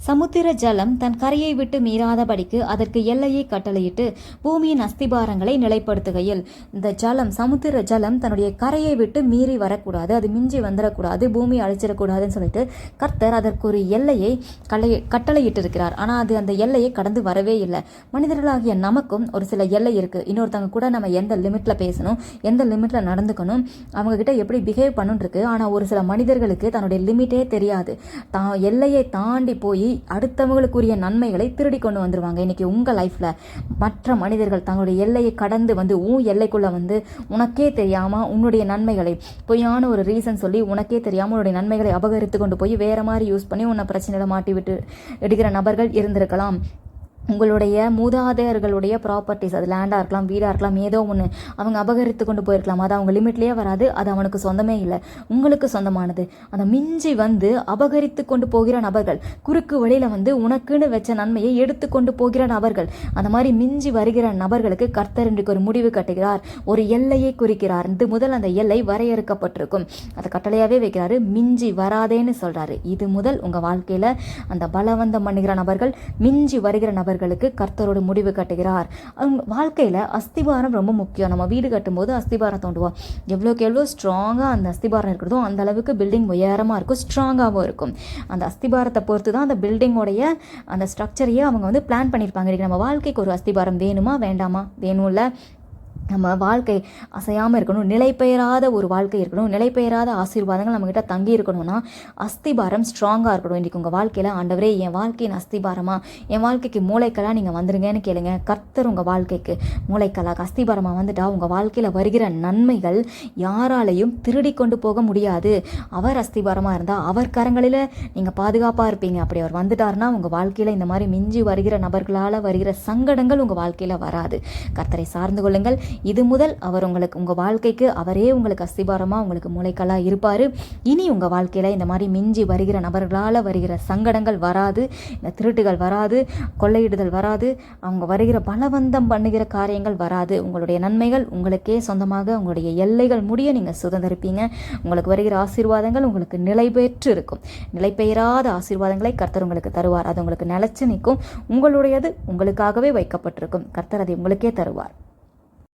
சமுத்திர ஜலம் தன் கரையை விட்டு மீறாதபடிக்கு அதற்கு எல்லையை கட்டளையிட்டு பூமியின் அஸ்திபாரங்களை நிலைப்படுத்துகையில், இந்த ஜலம், சமுத்திர ஜலம் தன்னுடைய கரையை விட்டு மீறி வரக்கூடாது, அது மிஞ்சி வந்துடக்கூடாது, பூமி அழிச்சிடக்கூடாதுன்னு சொல்லிட்டு கர்த்தர் அதற்கு ஒரு எல்லையை கட்டளையிட்டு இருக்கிறார். ஆனால் அது அந்த எல்லையை கடந்து வரவே இல்லை. மனிதர்களாகிய நமக்கும் ஒரு சில எல்லை இருக்குது. இன்னொருத்தவங்க கூட நம்ம எந்த லிமிட்டில் பேசணும், எந்த லிமிட்டில் நடந்துக்கணும், அவங்கக்கிட்ட எப்படி பிஹேவ் பண்ணணும் இருக்கு. ஆனால் ஒரு சில மனிதர்களுக்கு தன்னுடைய லிமிட்டே தெரியாது. எல்லையை தாண்டி போய் அடுத்தவங்களுக்குரிய நன்மைகளை திருடி கொண்டு வந்துருவாங்க. இன்னைக்கு உங்கள் லைஃப்பில் மற்ற மனிதர்கள் தங்களுடைய எல்லையை கடந்து வந்து உன் எல்லைக்குள்ளே வந்து உனக்கே தெரியாமல் உன்னுடைய நன்மைகளை பொய்யான ஒரு ரீசன் சொல்லி உனக்கே தெரியாமல் உன்னுடைய நன்மைகளை அபகரித்து கொண்டு போய் வேறு மாதிரி யூஸ் பண்ணி உன்னை பிரச்சனையில் மாட்டி விட்டு எடுக்கிற நபர்கள் இருந்திருக்கலாம். உங்களுடைய மூதாதையர்களுடைய ப்ராப்பர்ட்டிஸ், அது லேண்டாக இருக்கலாம், வீடாக இருக்கலாம், ஏதோ ஒன்று அவங்க அபகரித்து கொண்டு போயிருக்கலாம். அது அவங்க லிமிட்லேயே வராது, அது அவனுக்கு சொந்தமே இல்லை, உங்களுக்கு சொந்தமானது. அந்த மிஞ்சி வந்து அபகரித்து கொண்டு போகிற நபர்கள், குறுக்கு வழியில் வந்து உனக்குன்னு வச்ச நன்மையை எடுத்து கொண்டு போகிற நபர்கள், அந்த மாதிரி மிஞ்சி வருகிற நபர்களுக்கு கர்த்தர் இன்றைக்கு ஒரு முடிவு கட்டுகிறார், ஒரு எல்லையை குறிக்கிறார். இது முதல் அந்த எல்லை வரையறுக்கப்பட்டிருக்கும், அதை கட்டளையாகவே வைக்கிறாரு. மிஞ்சி வராதேன்னு சொல்கிறாரு. இது முதல் உங்கள் வாழ்க்கையில் அந்த பலவந்தம் பண்ணுகிற நபர்கள், மிஞ்சி வருகிற நபர்களுக்கு கர்த்தரோட முடிவு கட்டுகிறார். அவங்க வாழ்க்கையில் அஸ்திபாரம் ரொம்ப முக்கியம். நம்ம வீடு கட்டும்போது அஸ்திபாரம் தோண்டுவோம். எவ்வளோக்கு எவ்வளோ ஸ்ட்ராங்காக அந்த அஸ்திபாரம் இருக்கிறதோ அந்த அளவுக்கு பில்டிங் உயரமாக இருக்கும், ஸ்ட்ராங்காகவும் இருக்கும். அந்த அஸ்திபாரத்தை பொறுத்து தான் அந்த பில்டிங்கோடைய அந்த ஸ்ட்ரக்சரையே அவங்க வந்து பிளான் பண்ணியிருப்பாங்க. நம்ம வாழ்க்கைக்கு ஒரு அஸ்திபாரம் வேணுமா வேண்டாமா? வேணும்ல. நம்ம வாழ்க்கை அசையாமல் இருக்கணும், நிலைபெயராத ஒரு வாழ்க்கை இருக்கணும், நிலைபெயராத ஆசீர்வாதங்கள் நம்மகிட்ட தங்கி இருக்கணும்னா அஸ்திபாரம் ஸ்ட்ராங்காக இருக்கணும். இன்றைக்கி உங்கள் வாழ்க்கையில், ஆண்டவரே என் வாழ்க்கையின் அஸ்திபாரமாக, என் வாழ்க்கைக்கு மூளைக்கலாக நீங்கள் வந்துருங்கன்னு கேளுங்க. கர்த்தர் உங்கள் வாழ்க்கைக்கு மூளைக்கலாக அஸ்திபாரமாக வந்துட்டா உங்கள் வாழ்க்கையில் வருகிற நன்மைகள் யாராலையும் திருடி கொண்டு போக முடியாது. அவர் அஸ்திபாரமாக இருந்தால் அவர் கரங்களில் நீங்கள் பாதுகாப்பாக இருப்பீங்க. அப்படி அவர் வந்துட்டார்னா உங்கள் வாழ்க்கையில் இந்த மாதிரி மிஞ்சி வருகிற நபர்களால் வருகிற சங்கடங்கள் உங்கள் வாழ்க்கையில் வராது. கர்த்தரை சார்ந்து கொள்ளுங்கள். இது முதல் அவர் உங்களுக்கு, உங்கள் வாழ்க்கைக்கு அவரே உங்களுக்கு அஸ்திபாரமாக, உங்களுக்கு மூளைக்கல்லாக இருப்பார். இனி உங்கள் வாழ்க்கையில் இந்த மாதிரி மிஞ்சி வருகிற நபர்களால் வருகிற சங்கடங்கள் வராது, இந்த திருட்டுகள் வராது, கொள்ளையிடுதல் வராது, அவங்க வருகிற பலவந்தம் பண்ணுகிற காரியங்கள் வராது. உங்களுடைய நன்மைகள் உங்களுக்கே சொந்தமாக, உங்களுடைய எல்லைகள் முடிய நீங்கள் சுதந்திரிப்பீங்க. உங்களுக்கு வருகிற ஆசீர்வாதங்கள் உங்களுக்கு நிலை பெற்று இருக்கும். நிலை பெயராத ஆசீர்வாதங்களை கர்த்தர் உங்களுக்கு தருவார். அது உங்களுக்கு நிலைச்சு நிற்கும். உங்களுடையது உங்களுக்காகவே வைக்கப்பட்டிருக்கும். கர்த்தர் அதை உங்களுக்கே தருவார்.